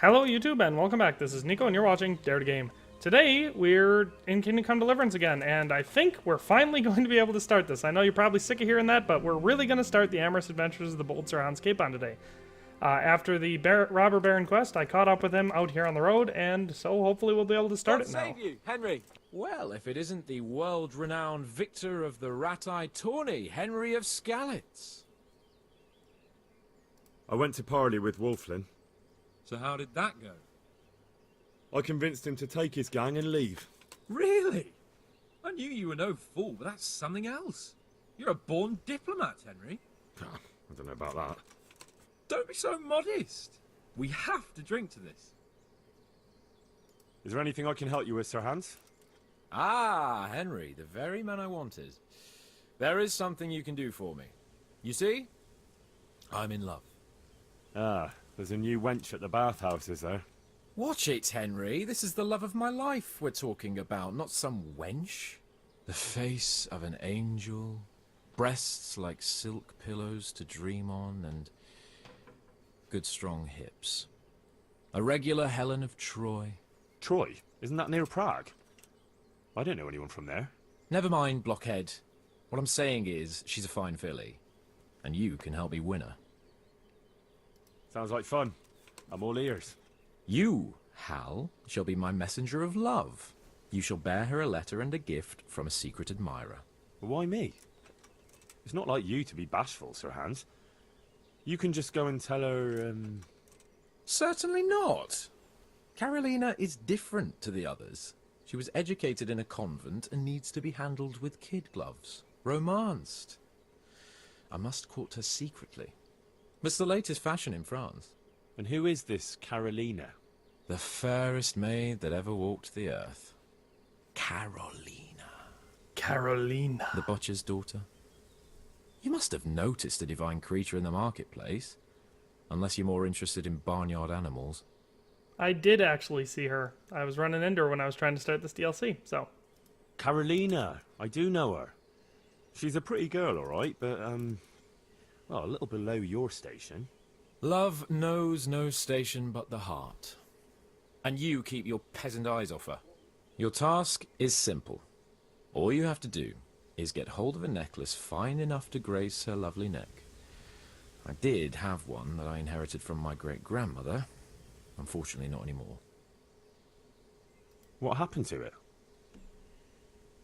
Hello YouTube and welcome back. This is Nico and you're watching Dare to Game. Today we're in Kingdom Come Deliverance again, and I think we're finally going to be able to start this. I know you're probably sick of hearing that, but we're really going to start the amorous adventures of the bold Sir Hans Capon today. After the Robber Baron quest, I caught up with him out here on the road, and so hopefully we'll be able to start it now. Save you, Henry. Well, if it isn't the world-renowned victor of the rat-eye tourney, Henry of Skalitz. I went to parley with Wolflin. So how did that go? I convinced him to take his gang and leave. Really? I knew you were no fool, but that's something else. You're a born diplomat, Henry. I don't know about that. Don't be so modest. We have to drink to this. Is there anything I can help you with, Sir Hans? Ah, Henry, the very man I wanted. There is something you can do for me. You see? I'm in love. Ah, there's a new wench at the bathhouse, is there? Watch it, Henry. This is the love of my life we're talking about, not some wench. The face of an angel, breasts like silk pillows to dream on, and good strong hips. A regular Helen of Troy. Troy? Isn't that near Prague? I don't know anyone from there. Never mind, blockhead. What I'm saying is, she's a fine filly, and you can help me win her. Sounds like fun. I'm all ears. You, Hal, shall be my messenger of love. You shall bear her a letter and a gift from a secret admirer. Why me? It's not like you to be bashful, Sir Hans. You can just go and tell her, Certainly not. Carolina is different to the others. She was educated in a convent and needs to be handled with kid gloves. Romanced. I must court her secretly. It's the latest fashion in France. And who is this Carolina? The fairest maid that ever walked the earth. Carolina. Carolina. The butcher's daughter. You must have noticed a divine creature in the marketplace. Unless you're more interested in barnyard animals. I did actually see her. I was running into her when I was trying to start this DLC, so. Carolina. I do know her. She's a pretty girl, all right, but, well, a little below your station. Love knows no station but the heart. And you keep your peasant eyes off her. Your task is simple. All you have to do is get hold of a necklace fine enough to grace her lovely neck. I did have one that I inherited from my great-grandmother. Unfortunately, not anymore. What happened to it?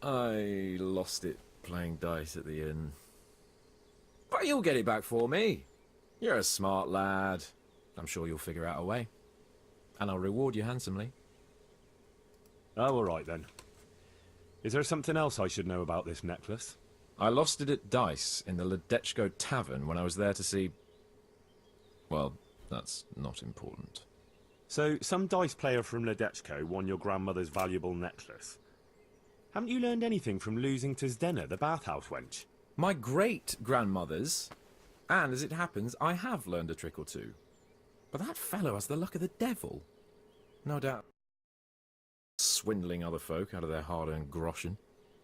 I lost it playing dice at the inn. But you'll get it back for me. You're a smart lad. I'm sure you'll figure out a way. And I'll reward you handsomely. Oh, all right then. Is there something else I should know about this necklace? I lost it at dice in the Ledechko tavern when I was there to see... Well, that's not important. So, some dice player from Ledechko won your grandmother's valuable necklace. Haven't you learned anything from losing to Zdena, the bathhouse wench? My great-grandmother's, and as it happens, I have learned a trick or two. But that fellow has the luck of the devil. No doubt swindling other folk out of their hard-earned groschen.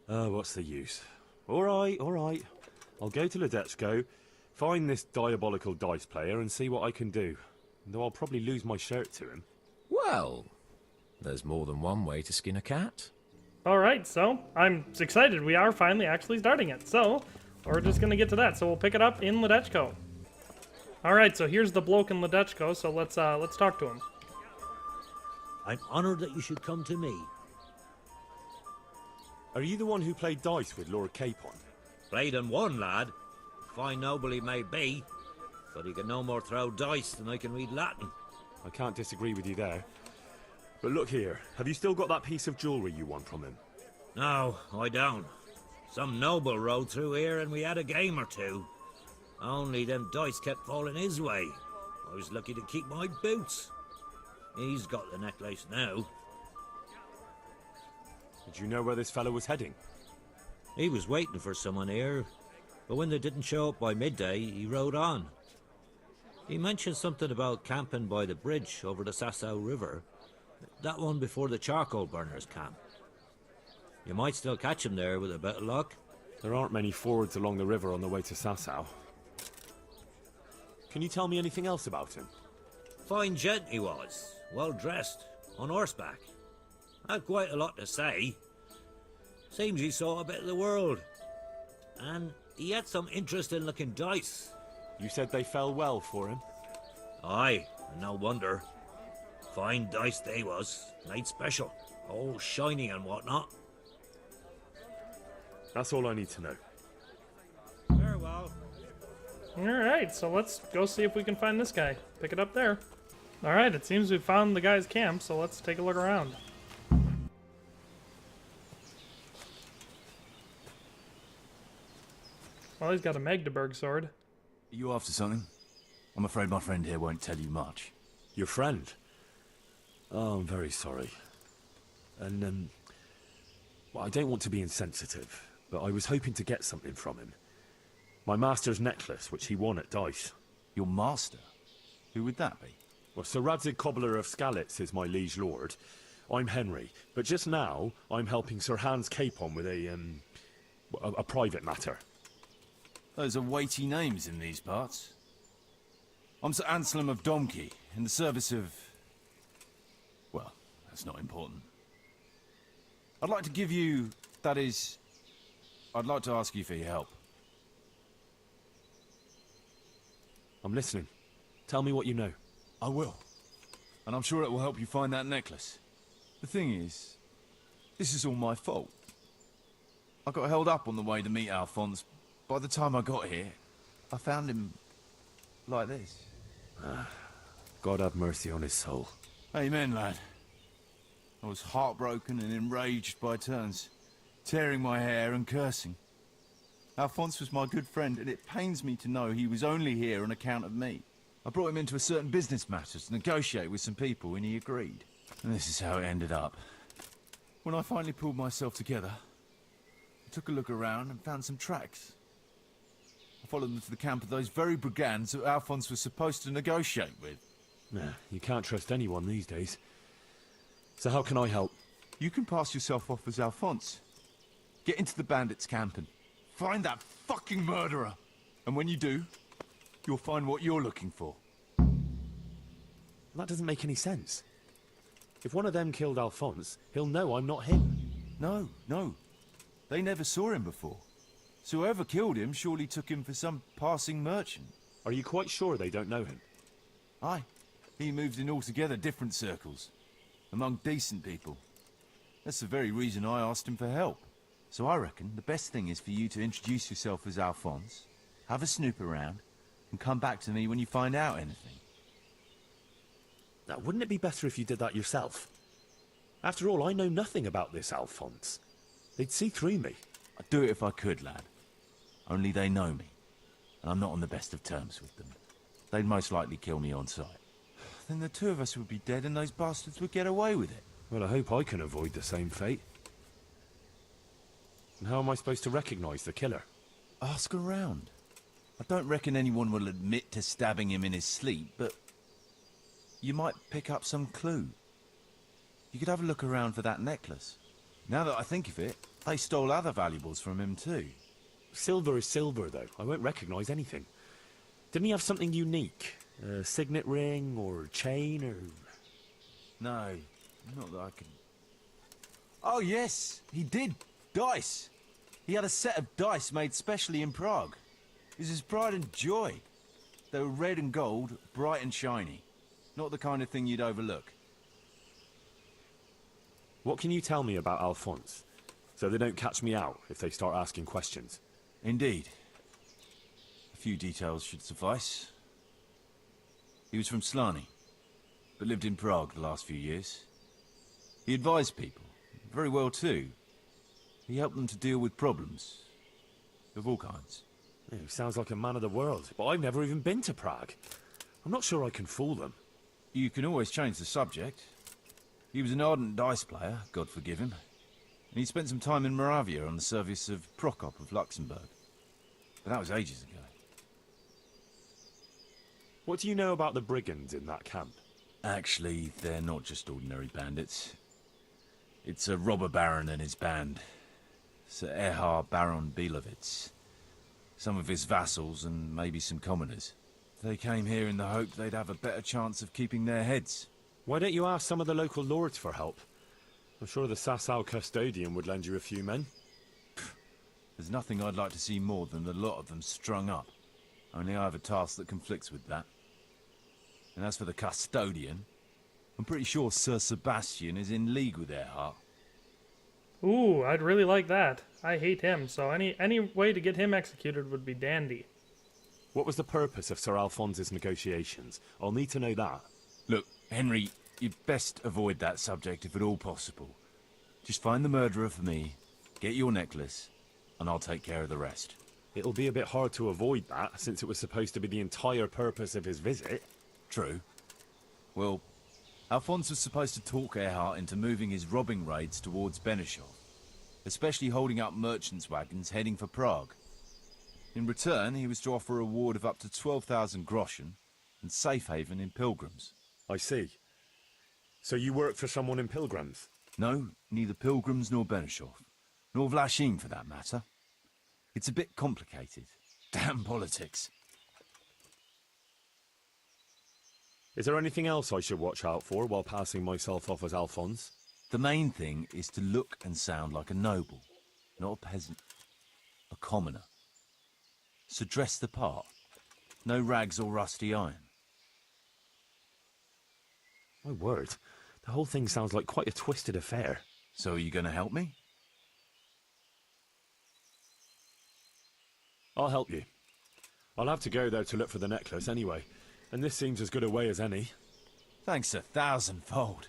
Oh, what's the use? All right, all right. I'll go to Ledechko, find this diabolical dice player and see what I can do. Though I'll probably lose my shirt to him. Well, there's more than one way to skin a cat. Alright, so I'm excited. We are finally actually starting it. So, we're just going to get to that. So we'll pick it up in Ledechko. Alright, so here's the bloke in Ledechko, so let's talk to him. I'm honored that you should come to me. Are you the one who played dice with Lord Capon? Played and won, lad. Fine noble he may be, but he can no more throw dice than I can read Latin. I can't disagree with you there. But look here, have you still got that piece of jewellery you won from him? No, I don't. Some noble rode through here and we had a game or two. Only them dice kept falling his way. I was lucky to keep my boots. He's got the necklace now. Did you know where this fellow was heading? He was waiting for someone here, but when they didn't show up by midday, he rode on. He mentioned something about camping by the bridge over the Sasau River. That one before the charcoal burners camp. You might still catch him there with a bit of luck. There aren't many fords along the river on the way to Sasau. Can you tell me anything else about him? Fine gent he was. well dressed, on horseback. Had quite a lot to say. Seems he saw a bit of the world. And he had some interesting looking dice. You said they fell well for him? Aye, and no wonder. Fine dice they was, made special. All shiny and whatnot. That's all I need to know. Very well. Alright, so let's go see if we can find this guy. Pick it up there. Alright, it seems we've found the guy's camp, so let's take a look around. Well, he's got a Magdeburg sword. Are you after something? I'm afraid my friend here won't tell you much. Your friend? Oh, I'm very sorry. And, well, I don't want to be insensitive, but I was hoping to get something from him. My master's necklace, which he won at dice. Your master? Who would that be? Well, Sir Radzig Cobbler of Skalitz is my liege lord. I'm Henry, but just now I'm helping Sir Hans Capon with a private matter. Those are weighty names in these parts. I'm Sir Anselm of Domkey, in the service of... well, that's not important. I'd like to give you... that is... I'd like to ask you for your help. I'm listening. Tell me what you know. I will. And I'm sure it will help you find that necklace. The thing is, this is all my fault. I got held up on the way to meet Alphonse. By the time I got here, I found him like this. God have mercy on his soul. Amen, lad. I was heartbroken and enraged by turns, tearing my hair and cursing. Alphonse was my good friend, and it pains me to know he was only here on account of me. I brought him into a certain business matter to negotiate with some people, and he agreed. And this is how it ended up. When I finally pulled myself together, I took a look around and found some tracks. I followed them to the camp of those very brigands that Alphonse was supposed to negotiate with. Nah, you can't trust anyone these days. So how can I help? You can pass yourself off as Alphonse. Get into the bandits' camp and find that fucking murderer. And when you do, you'll find what you're looking for. That doesn't make any sense. If one of them killed Alphonse, he'll know I'm not him. No, no. They never saw him before. So whoever killed him surely took him for some passing merchant. Are you quite sure they don't know him? Aye. He moves in altogether different circles. Among decent people. That's the very reason I asked him for help. So I reckon the best thing is for you to introduce yourself as Alphonse, have a snoop around, and come back to me when you find out anything. Now, wouldn't it be better if you did that yourself? After all, I know nothing about this Alphonse. They'd see through me. I'd do it if I could, lad. Only they know me, and I'm not on the best of terms with them. They'd most likely kill me on sight. Then the two of us would be dead and those bastards would get away with it. Well, I hope I can avoid the same fate. And how am I supposed to recognize the killer? Ask around. I don't reckon anyone will admit to stabbing him in his sleep, but you might pick up some clue. You could have a look around for that necklace. Now that I think of it, they stole other valuables from him too. Silver is silver, though. I won't recognize anything. Didn't he have something unique? A signet ring or chain or... No, not that I can... Oh yes, he did. Dice. He had a set of dice made specially in Prague. It was his pride and joy. They were red and gold, bright and shiny. Not the kind of thing you'd overlook. What can you tell me about Alphonse? So they don't catch me out if they start asking questions. Indeed. A few details should suffice. He was from Slani, but lived in Prague the last few years. He advised people, very well too. He helped them to deal with problems, of all kinds. Yeah, he sounds like a man of the world, but I've never even been to Prague. I'm not sure I can fool them. You can always change the subject. He was an ardent dice player, God forgive him. And he spent some time in Moravia on the service of Prokop of Luxembourg. But that was ages ago. What do you know about the brigands in that camp? Actually, they're not just ordinary bandits. It's a robber baron and his band. Sir Erhard Baron Bielowitz. Some of his vassals and maybe some commoners. They came here in the hope they'd have a better chance of keeping their heads. Why don't you ask some of the local lords for help? I'm sure the Sasau custodian would lend you a few men. There's nothing I'd like to see more than a lot of them strung up. Only I have a task that conflicts with that. And as for the custodian, I'm pretty sure Sir Sebastian is in league with Earhart. Ooh, I'd really like that. I hate him, so any way to get him executed would be dandy. What was the purpose of Sir Alphonse's negotiations? I'll need to know that. Look, Henry, you'd best avoid that subject if at all possible. Just find the murderer for me, get your necklace, and I'll take care of the rest. It'll be a bit hard to avoid that, since it was supposed to be the entire purpose of his visit. True. Well, Alphonse was supposed to talk Earhart into moving his robbing raids towards Benishov, especially holding up merchants' wagons heading for Prague. In return, he was to offer a reward of up to 12,000 groschen and safe haven in Pilgrims. I see. So you work for someone in Pilgrims? No, neither Pilgrims nor Benishov, nor Vlachim for that matter. It's a bit complicated. Damn politics. Is there anything else I should watch out for while passing myself off as Alphonse? The main thing is to look and sound like a noble, not a peasant, a commoner. So dress the part. No rags or rusty iron. My word, the whole thing sounds like quite a twisted affair. So are you going to help me? I'll help you. I'll have to go there to look for the necklace anyway, and this seems as good a way as any. Thanks 1,000-fold.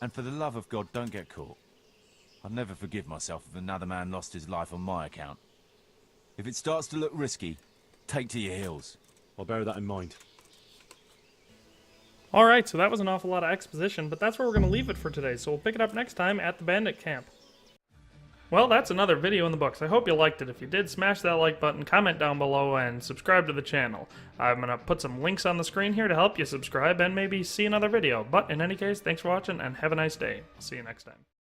And for the love of God, don't get caught. I'd never forgive myself if another man lost his life on my account. If it starts to look risky, take to your heels. I'll bear that in mind. Alright, so that was an awful lot of exposition, but that's where we're going to leave it for today, so we'll pick it up next time at the bandit camp. Well, that's another video in the books. I hope you liked it. If you did, smash that like button, comment down below, and subscribe to the channel. I'm going to put some links on the screen here to help you subscribe and maybe see another video. But in any case, thanks for watching, and have a nice day. I'll see you next time.